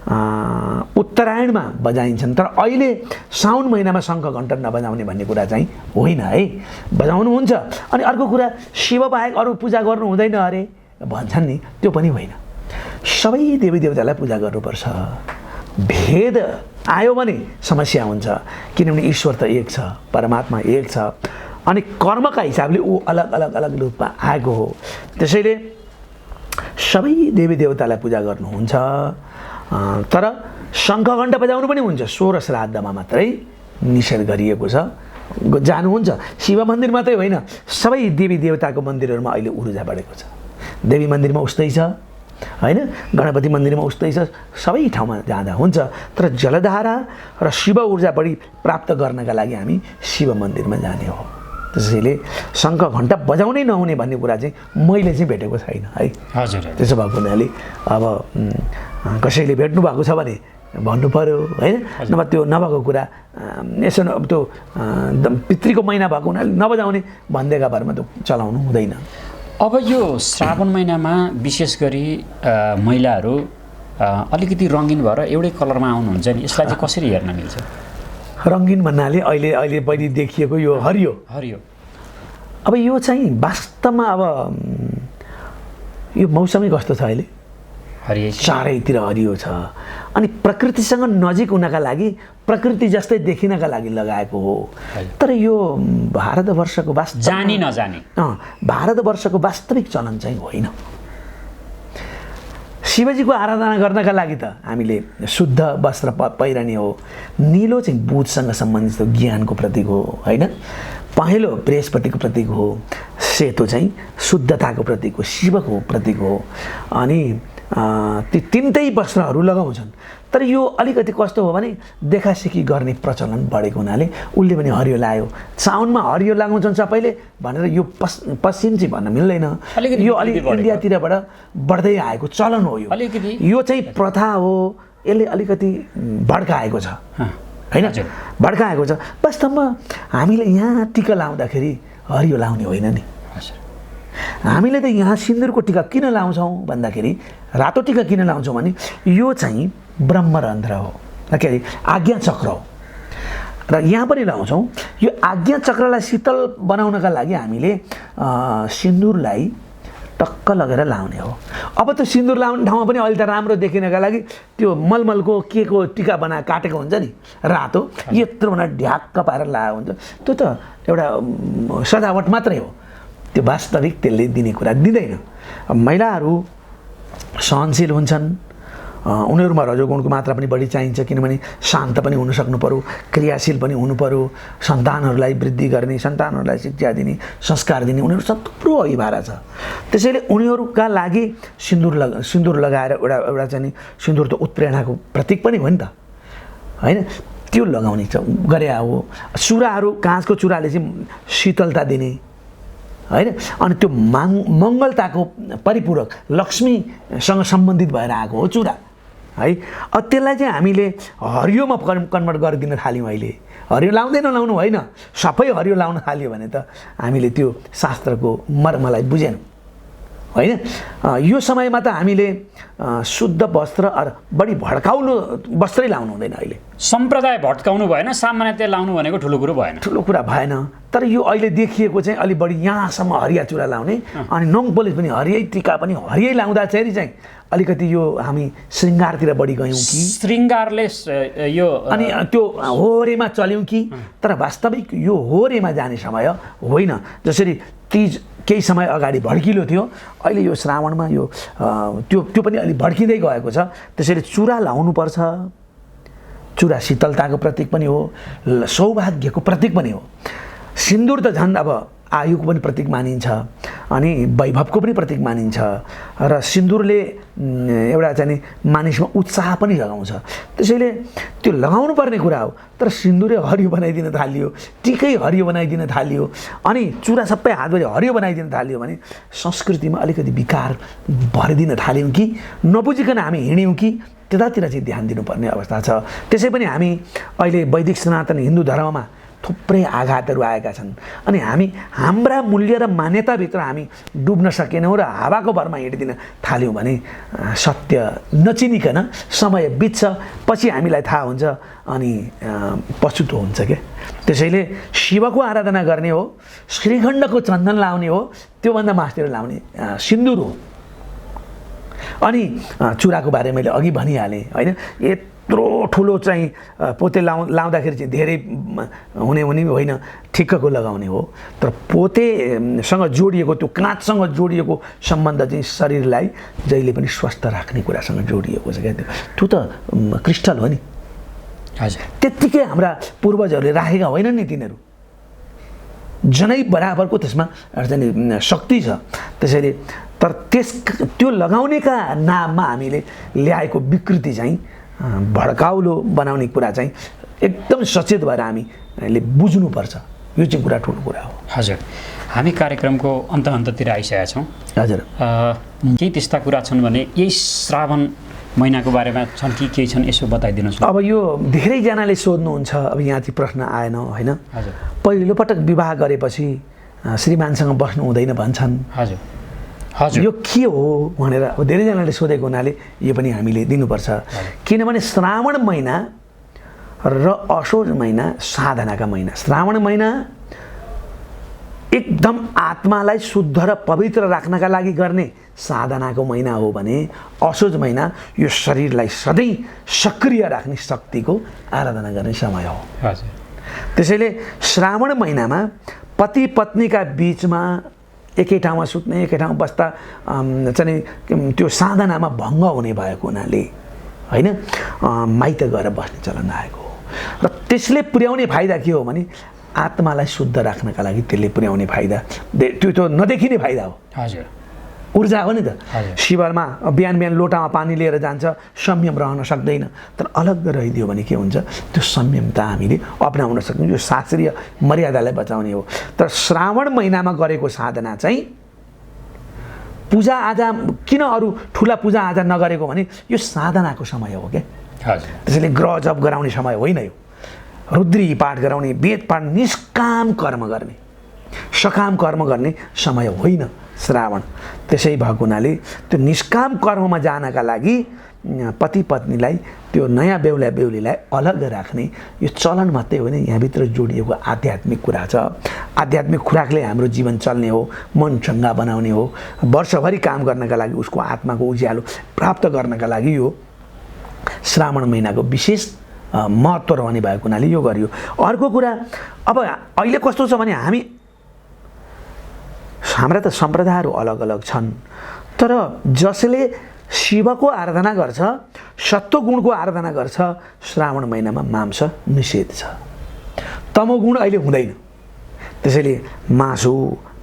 A: उत्तरायणमा बजाइन्छन्। तर अहिले साउन महिनामा शङ्ख घण्टा नबजाउने भन्ने कुरा चाहिँ होइन है, बजाउनु हुन्छ। अनि अर्को कुरा शिव बाहेक अरू पूजा गर्नु हुँदैन अरे भन्छन् नि, त्यो पनि होइन। सबै देवी देवतालाई पूजा गर्नुपर्छ। भेद आयो भने समस्या हुन्छ, किनभने ईश्वर त एक छ, परमात्मा एक छ। अनि कर्मका हिसाबले ऊ अलग अलग अलग रूपमा आएको हो। त्यसैले सबै देवी देवतालाई पूजा गर्नुहुन्छ। तर शङ्ख घण्टा बजाउनु पनि हुन्छ, 16 श्राद्धमा मात्रै निषेध गरिएको छ। जानुहुन्छ शिव मन्दिर मात्रै होइन, सबै देवी देवताको मन्दिरहरूमा अहिले ऊर्जा बढेको छ। देवी मन्दिरमा उस्तै छ होइन, गणपति मन्दिरमा उस्तै छ, सबै ठाउँमा जाँदा हुन्छ। तर जलधारा र शिव ऊर्जा बढी प्राप्त गर्नका लागि हामी शिव मन्दिरमा जाने हो। त्यसैले शङ्ख घण्टा बजाउनै नहुने भन्ने कुरा चाहिँ मैले चाहिँ भेटेको छैन है।
B: हजुर।
A: त्यसो भएको हुनाले अब कसैले भेट्नु भएको छ भने भन्नु पर्यो होइन, नभए त्यो नभएको कुरा यसो त्यो पितृको महिना भएको हुनाले नबजाउने भनिदिएका भरमा त चलाउनु हुँदैन।
B: अब यो श्रावण महिनामा विशेष गरी महिलाहरू अलिकति रङ्गिन भएर एउटै कलरमा आउनुहुन्छ नि, यसलाई चाहिँ कसरी हेर्न मिल्छ?
A: रङ्गिन भन्नाले अहिले पहिला देखिएको यो हरियो। अब यो चाहिँ वास्तवमा अब यो मौसमै कस्तो छ अहिले, चारैतिर हरियो छ। अनि प्रकृतिसँग नजिक हुनका लागि, प्रकृति जस्तै देखिनका लागि लगाएको हो। तर यो भारतवर्षको
B: जानी नजानी
A: भारतवर्षको वास्तविक चलन चाहिँ होइन। शिवजीको आराधना गर्नका लागि त हामीले शुद्ध वस्त्र पहिरने हो। नीलो चाहिँ बुधसँग सम्बन्धित ज्ञानको प्रतीक हो होइन। पहेँलो बृहस्पतिको प्रतीक हो। सेतो चाहिँ शुद्धताको प्रतीक हो, शिवको प्रतीक हो। अनि ती तिनटै वस्त्रहरू लगाउँछन्। तर यो अलिकति कस्तो हो भने देखासेखी गर्ने प्रचलन बढेको हुनाले उसले पनि हरियो लायो। साउनमा हरियो लगाउँछन् सबैले भनेर यो पश्चिम चाहिँ भन्न मिल्दैन। यो अलि इन्डियातिरबाट बढ्दै आएको चलन हो। यो चाहिँ प्रथा हो, यसले अलिकति भड्काएको छ होइन, भड्काएको छ। वास्तवमा हामीले यहाँ टिका लाउँदाखेरि हरियो लाउने होइन नि। हामीले त यहाँ सिन्दुरको टिका किन लाउँछौँ भन्दाखेरि, रातो टिका किन लाउँछौँ भने यो चाहिँ ब्रह्मरन्ध्र हो, के अरे आज्ञा चक्र हो। र यहाँ पनि लाउँछौँ। यो आज्ञा चक्रलाई शीतल बनाउनका लागि हामीले सिन्दुरलाई टक्क लगेर लाउने हो। अब त्यो सिन्दुर लाउने ठाउँमा पनि अहिले त राम्रो देखिनका लागि त्यो मलमलको के को टिका काटेको हुन्छ नि रातो, यत्रो भनेर ढ्याक्क पारेर लगाएको हुन्छ। त्यो त एउटा सजावट मात्रै हो, त्यो वास्तविक त्यसले दिने कुरा दिँदैन। महिलाहरू सहनशील हुन्छन्, उनीहरूमा रजोगुणको मात्रा पनि बढी चाहिन्छ, किनभने शान्त पनि हुन सक्नु पर्यो, क्रियाशील पनि हुनु पर्यो, सन्तानहरूलाई वृद्धि गर्ने, सन्तानहरूलाई शिक्षा दिने, संस्कार दिने, उनीहरू सब थुप्रो अभिभारा छ। त्यसैले उनीहरूका लागि सिन्दुर लगाएर एउटा चाहिँ सिन्दुर त उत्प्रेरणाको प्रतीक पनि हो नि त होइन, त्यो लगाउने गरे हो। चुराहरू, काँचको चुराले चाहिँ शीतलता दिने होइन, अनि त्यो मङ्गलताको परिपूरक लक्ष्मीसँग सम्बन्धित भएर आएको हो चुरा है। त्यसलाई चाहिँ हामीले हरियोमा कन्भर्ट गरिदिन थाल्यौँ। अहिले हरियो लाउनु होइन, सबै हरियो लाउन थाल्यो भने त हामीले त्यो शास्त्रको मर्मलाई बुझेनौँ होइन। यो समयमा त हामीले शुद्ध वस्त्र बढी भड्काउनु वस्त्रै लाउनु हुँदैन। अहिले
B: सम्प्रदाय भड्काउनु भएन, सामान्यतया लाउनु भनेको ठुलो कुरो भएन, ठुलो कुरा
A: भएन। तर यो अहिले देखिएको चाहिँ अलि बढी यहाँसम्म हरिया चुरा लाउने, अनि नङ पोलिस पनि हरियै, टिका पनि हरियै लाउँदाखेरि चाहिँ अलिकति यो हामी श्रृङ्गारतिर बढी गयौँ कि,
B: श्रृङ्गारले यो
A: अनि त्यो होरेमा चल्यौँ कि। तर वास्तविक यो होरेमा जाने समय होइन। जसरी तीज केही समय अगाडि भड्किलो थियो, अहिले यो श्रावणमा यो त्यो पनि अलि भड्किँदै गएको छ। त्यसैले चुरा लाउनुपर्छ। चुरा शीतलताको प्रतीक पनि हो, सौभाग्यको प्रतीक पनि हो। सिन्दुर त झन् अब आयुको पनि प्रतीक मानिन्छ, अनि वैभवको पनि प्रतीक मानिन्छ। र सिन्दुरले एउटा चाहिँ मानिसमा उत्साह पनि जगाउँछ। त्यसैले त्यो लगाउनु पर्ने कुरा हो। तर सिन्दुरै हरियो बनाइदिन थालियो, टिकै हरियो बनाइदिन थालियो, अनि चुरा सबै हातभरि हरियो बनाइदिन थालियो भने संस्कृतिमा अलिकति विकार भरिदिन थाल्यौँ कि, नबुझिकन हामी हिँड्यौँ कि, त्यतातिर चाहिँ ध्यान दिनुपर्ने अवस्था छ। त्यसै पनि हामी अहिले वैदिक सनातन हिन्दू धर्ममा थुप्रै आघातहरू आएका छन्, अनि हामी हाम्रा मूल्य र मान्यताभित्र हामी डुब्न सकेनौँ र हावाको भरमा हिँडिदिन थाल्यौँ भने सत्य नचिनिकन समय बित्छ, पछि हामीलाई थाहा हुन्छ अनि पछुतो हुन्छ क्या। त्यसैले शिवको आराधना गर्ने हो, श्रीखण्डको चन्दन लाउने हो, त्योभन्दा मास्तिर लाउने सिन्दुर हो। अनि चुराको बारे मैले अघि भनिहालेँ होइन। यत्रो ठुलो चाहिँ पोते लाउँदाखेरि चाहिँ धेरै हुने होइन, ठिक्कको लगाउने हो। तर पोतेसँग जोडिएको, त्यो काँचसँग जोडिएको सम्बन्ध चाहिँ शरीरलाई जहिले पनि स्वस्थ राख्ने कुरासँग जोडिएको छ क्या। त्यो त क्रिस्टल हो नि।
B: हजुर,
A: त्यत्तिकै हाम्रा पूर्वजहरूले राखेका होइनन् नि तिनीहरू, जनै बराबरको त्यसमा चाहिँ शक्ति छ। त्यसैले तर त्यो लगाउनेका नाममा हामीले ल्याएको विकृति चाहिँ भड्काउलो बनाउने कुरा चाहिँ एकदम सचेत भएर हामीले बुझ्नुपर्छ। यो चाहिँ कुरा ठुलो कुरा हो।
B: हजुर, हामी कार्यक्रमको अन्ततिर आइसकेका छौँ।
A: हजुर,
B: केही त्यस्ता कुरा छन् भने यही श्रावण महिनाको बारेमा छन् कि केही छन्, यसो बताइदिनुहोस्।
A: अब यो धेरैजनाले सोध्नुहुन्छ, अब यहाँ चाहिँ प्रश्न आएन होइन।
B: हजुर,
A: पहिलोपटक विवाह गरेपछि श्रीमानसँग बस्नु हुँदैन भन्छन्।
B: हजुर हजुर,
A: यो के हो भनेर अब धेरैजनाले सोधेको हुनाले यो पनि हामीले दिनुपर्छ। किनभने श्रावण महिना र असोज महिना साधनाका महिना। श्रावण महिना एकदम आत्मालाई शुद्ध र पवित्र राख्नका लागि गर्ने साधनाको महिना हो भने असोज महिना यो शरीरलाई सधैँ सक्रिय राख्ने शक्तिको आराधना गर्ने समय हो।
B: हजुर,
A: त्यसैले श्रावण महिनामा पति पत्नीका बिचमा एकै ठाउँमा सुत्ने, एकै ठाउँमा बस्दा चाहिँ त्यो साधनामा भङ्ग हुने भएको हुनाले होइन माइत गएर बस्ने चलन आएको हो। र त्यसले पुर्याउने फाइदा के हो भने आत्मालाई शुद्ध राख्नका लागि त्यसले पुर्याउने फाइदा त्यो त नदेखिने फाइदा हो।
B: हजुर,
A: ऊर्जा हो नि त।
B: हजुर।
A: शिवरमा बिहान बिहान लोटामा पानी लिएर जान्छ, संयम रहन सक्दैन। तर अलग रहिदियो भने के हुन्छ, त्यो संयमता हामीले अपनाउन सक्छौँ। यो शास्त्रीय मर्यादालाई बचाउने हो। तर श्रावण महिनामा गरेको साधना चाहिँ पूजाआजा किन अरू ठुला पूजाआजा नगरेको भने यो साधनाको समय हो क्या।
B: हजुर,
A: त्यसैले ग्रह जप गराउने समय होइन यो। रुद्री पाठ गराउने, वेद पाठ, निष्काम कर्म गर्ने, सकाम कर्म गर्ने समय होइन श्रावण। त्यसै भएको हुनाले त्यो निष्काम कर्ममा जानका लागि पति पत्नीलाई, त्यो नयाँ बेहुला बेहुलीलाई अलग राख्ने यो चलन मात्रै होइन, यहाँभित्र जोडिएको आध्यात्मिक कुरा छ। आध्यात्मिक खुराकले हाम्रो जीवन चल्ने हो, मन चङ्गा बनाउने हो। वर्षभरि काम गर्नका लागि, उसको आत्माको उज्यालो प्राप्त गर्नका लागि यो श्रावण महिनाको विशेष महत्त्व रहने भएको हुनाले यो गरियो। अर्को कुरा, अब अहिले कस्तो छ भने हाम्रा त सम्प्रदायहरू अलग अलग छन्, तर जसले शिवको आराधना गर्छ, सत्वगुणको आराधना गर्छ, श्रावण महिनामा मांस निषेध छ। तमोगुण अहिले हुँदैन। त्यसैले मासु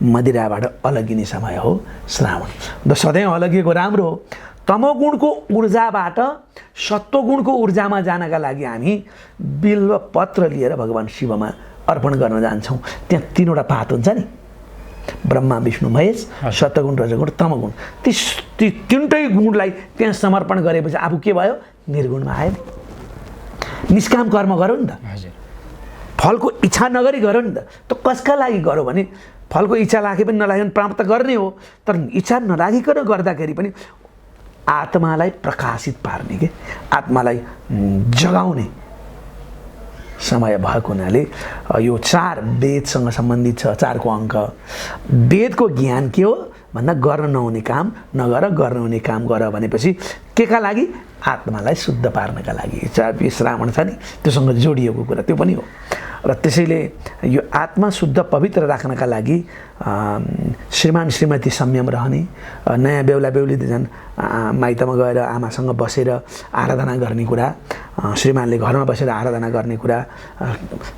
A: मदिराबाट अलगिने समय हो श्रावण। सधैँ अलगिएको राम्रो हो। तमोगुणको ऊर्जाबाट सत्वगुणको ऊर्जामा जानका लागि हामी बिल्व पत्र लिएर भगवान् शिवमा अर्पण गर्न जान्छौँ। त्यहाँ 3वटा पात हुन्छ नि, ब्रह्मा विष्णु महेश, सत्वगुण रजगुण तमगुण। ती 3टै गुणलाई त्यहाँ समर्पण गरेपछि आफू के भयो, निर्गुणमा आयो। निष्काम कर्म गरौँ नि त। फलको इच्छा नगरी गरौँ नि त। त कसका लागि गरौँ भने फलको इच्छा लागे पनि नलागे पनि प्राप्त गर्ने हो। तर इच्छा नलागिकन गर्दाखेरि पनि आत्मालाई प्रकाशित पार्ने के, आत्मालाई जगाउने समय भएको हुनाले यो 4 वेदसँग सम्बन्धित छ। 4को अङ्क। वेदको ज्ञान के हो भन्दा गर्न नहुने काम नगर, गर्न हुने काम गर भनेपछि के का लागि, आत्मालाई शुद्ध पार्नका लागि। श्रावण छ नि, त्योसँग जोडिएको कुरा त्यो पनि हो। र त्यसैले यो आत्मा शुद्ध पवित्र राख्नका लागि श्रीमान श्रीमती संयम रहने, नयाँ बेहुला बेहुली झन् माइतमा गएर आमासँग बसेर आराधना गर्ने कुरा, श्रीमानले घरमा बसेर आराधना गर्ने कुरा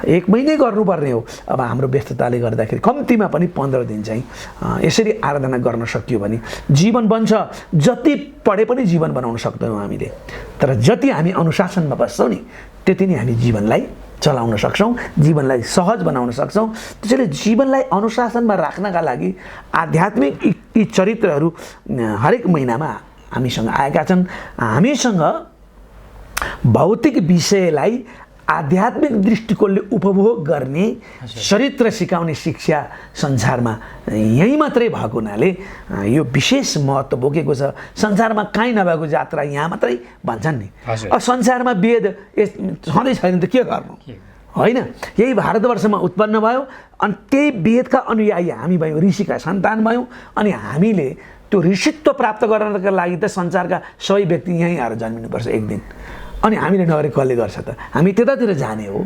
A: 1 महिनै गर्नुपर्ने हो। अब हाम्रो व्यस्तताले गर्दाखेरि कम्तीमा पनि 15 दिन चाहिँ यसरी आराधना गर्न सकियो भने जीवन बन्छ। जति पढे पनि जीवन बनाउन सक्दैनौँ हामीले, तर जति हामी अनुशासनमा बस्छौँ नि त्यति नै हामी जीवनलाई चलाउन सक्छौँ, जीवनलाई सहज बनाउन सक्छौँ। त्यसैले जीवनलाई अनुशासनमा राख्नका लागि आध्यात्मिक यी चरित्रहरू हरेक महिनामा हामीसँग आएका छन्। हामीसँग भौतिक विषयलाई आध्यात्मिक दृष्टिकोणले उपभोग गर्ने, चरित्र सिकाउने शिक्षा संसारमा यहीँ मात्रै भएको हुनाले यो विशेष महत्त्व बोकेको छ। संसारमा कहीँ नभएको जात्रा यहाँ मात्रै भन्छन् नि। अब संसारमा वेद छँदै छैन त के गर्नु, होइन? यही भारतवर्षमा उत्पन्न भयो अनि त्यही वेदका अनुयायी हामी भयौँ, ऋषिका सन्तान भयौँ। अनि हामीले त्यो ऋषित्व प्राप्त गर्नका लागि त संसारका सबै व्यक्ति यहीँ आएर जन्मिनुपर्छ एक दिन। अनि हामीले नगरे कसले गर्छ त? हामी त्यतातिर जाने हो।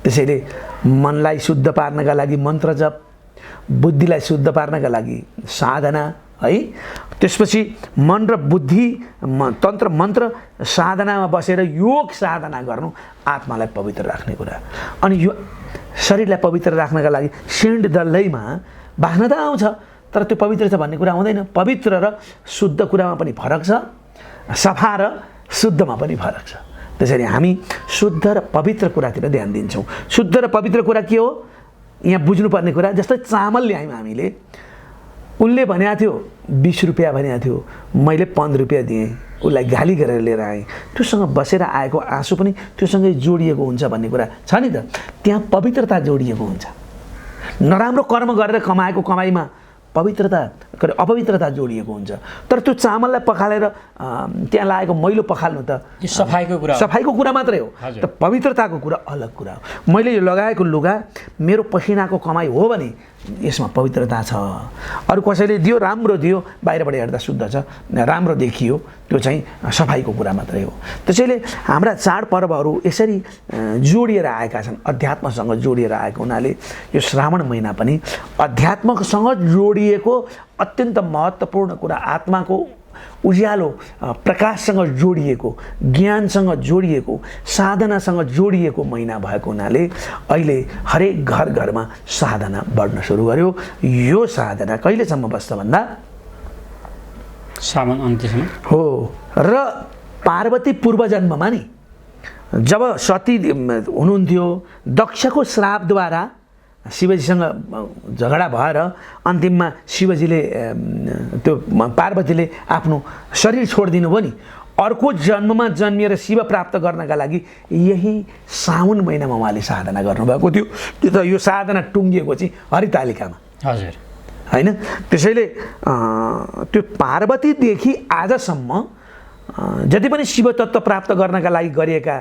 A: त्यसैले मनलाई शुद्ध पार्नका लागि मन्त्र जप, बुद्धिलाई शुद्ध पार्नका लागि साधना, है? त्यसपछि मन र बुद्धि तन्त्र मन्त्र साधनामा बसेर योग साधना गर्नु आत्मालाई पवित्र राख्ने कुरा। अनि यो शरीरलाई पवित्र राख्नका लागि सेन्ट दल्दैमा बाख्न त आउँछ, तर त्यो पवित्र छ भन्ने कुरा हुँदैन। पवित्र र शुद्ध कुरामा पनि फरक छ, सफा र शुद्धमा पनि फरक छ। त्यसैले हामी शुद्ध र पवित्र कुरातिर ध्यान दिन्छौँ। शुद्ध र पवित्र कुरा के हो यहाँ बुझ्नुपर्ने कुरा, जस्तै चामल ल्यायौँ हामीले, उनले भनेको थियो 20 रुपियाँ भनेको थियो, मैले 15 रुपियाँ दिएँ, उसलाई गाली गरेर लिएर आएँ। त्योसँग बसेर आएको आँसु पनि त्योसँगै जोडिएको हुन्छ भन्ने कुरा छ नि त। त्यहाँ पवित्रता जोडिएको हुन्छ। नराम्रो कर्म गरेर कमाएको कमाइमा अपवित्रता जोडिएको हुन्छ। तर त्यो चामललाई पखालेर त्यहाँ लागेको मैलो पखाल्नु त सफाइको कुरा मात्रै हो। त पवित्रताको कुरा अलग कुरा हो। मैले यो लगाएको लुगा मेरो पसिनाको कमाइ हो भने यसमा पवित्रता छ। अरू कसैले दियो, राम्रो दियो, बाहिरबाट हेर्दा शुद्ध छ, राम्रो देखियो, त्यो चाहिँ सफाइको कुरा मात्रै हो। त्यसैले हाम्रा चाडपर्वहरू यसरी जोडिएर आएका छन्, अध्यात्मसँग जोडिएर आएको हुनाले यो श्रावण महिना पनि अध्यात्मसँग जोडिएको अत्यन्त महत्त्वपूर्ण कुरा, आत्माको उज्यालो प्रकाशसँग जोडिएको, ज्ञानसँग जोडिएको, साधनासँग जोडिएको महिना भएको हुनाले अहिले हरेक घर घरमा साधना बढ्न सुरु गर्यो। यो साधना कहिलेसम्म बस्छ भन्दा
B: सावन अन्त्यसम्म
A: हो। र पार्वती पूर्वजन्ममा नि जब सती हुनुहुन्थ्यो, दक्षको श्रापद्वारा शिवजीसँग झगडा भएर अन्तिममा शिवजीले त्यो पार्वतीले आफ्नो शरीर छोडिदिनु भयो नि, अर्को जन्ममा जन्मिएर शिव प्राप्त गर्नका लागि यही साउन महिनामा उहाँले साधना गर्नुभएको थियो। त्यो त यो साधना टुङ्गिएको चाहिँ हरितालिकामा,
B: हजुर
A: होइन। त्यसैले त्यो पार्वतीदेखि आजसम्म जति पनि शिव तत्त्व प्राप्त गर्नका लागि गरिएका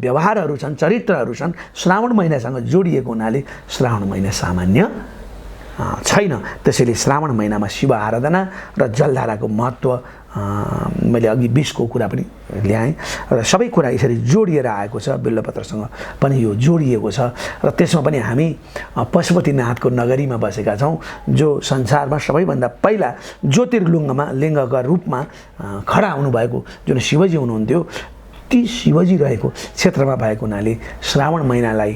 A: व्यवहारहरू छन्, चरित्रहरू छन्, श्रावण महिनासँग जोडिएको हुनाले श्रावण महिना सामान्य छैन। त्यसैले श्रावण महिनामा शिव आराधना र जलधाराको महत्त्व मैले अघि 20को कुरा पनि ल्याएँ र सबै कुरा यसरी जोडिएर आएको छ। बिल्वपत्रसँग पनि यो जोडिएको छ र त्यसमा पनि हामी पशुपतिनाथको नगरीमा बसेका छौँ, जो संसारमा सबैभन्दा पहिला लिङ्गका रूपमा खडा हुनुभएको जुन शिवजी हुनुहुन्थ्यो, ती शिवजी रहेको क्षेत्रमा भएको हुनाले श्रावण महिनालाई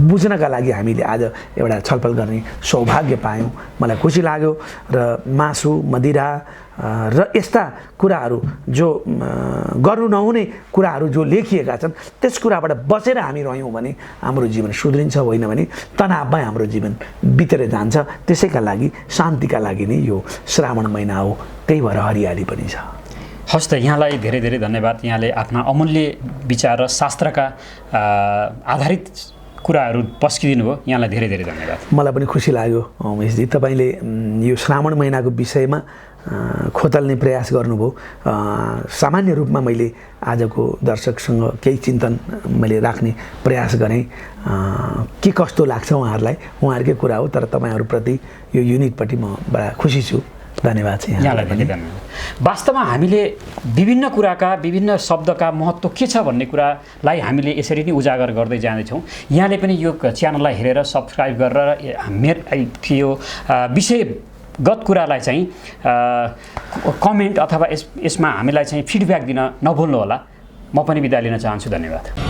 A: बुझ्नका लागि हामीले आज एउटा छलफल गर्ने सौभाग्य पायौँ। मलाई खुसी लाग्यो र मासु मदिरा र यस्ता कुराहरू जो गर्नु नहुने कुराहरू जो लेखिएका छन् त्यस कुराबाट बसेर हामी रह्यौँ भने हाम्रो जीवन सुध्रिन्छ, होइन भने तनावमै हाम्रो जीवन बितेर जान्छ। त्यसैका लागि शान्तिका लागि नै यो श्रावण महिना हो, त्यही भएर हरियाली पनि छ।
B: हस् त, यहाँलाई धेरै धेरै धन्यवाद। यहाँले आफ्ना अमूल्य विचार र शास्त्रका आधारित कुराहरू पस्किदिनु भयो, यहाँलाई धेरै धेरै धन्यवाद।
A: मलाई पनि खुसी लाग्यो उमेशजी, तपाईँले यो श्रावण महिनाको विषयमा खोतल्ने प्रयास गर्नुभयो। सामान्य रूपमा मैले आजको दर्शकसँग केही चिन्तन मैले राख्ने प्रयास गरेँ। के कस्तो लाग्छ उहाँहरूलाई, उहाँहरूकै कुरा हो, तर तपाईँहरूप्रति यो युनिटपट्टि म बडा खुसी छु। धन्यवाद चाहिँ
B: यहाँलाई पनि धन्यवाद। वास्तवमा हामीले विभिन्न कुराका, विभिन्न शब्दका महत्त्व के छ भन्ने कुरालाई हामीले यसरी नै उजागर गर्दै जाँदैछौँ। यहाँले पनि यो च्यानललाई हेरेर सब्सक्राइब गरेर यो विषयगत कुरालाई चाहिँ कमेन्ट अथवा यसमा हामीलाई चाहिँ फिडब्याक दिन नभुल्नुहोला। म पनि बिदा लिन चाहन्छु। धन्यवाद।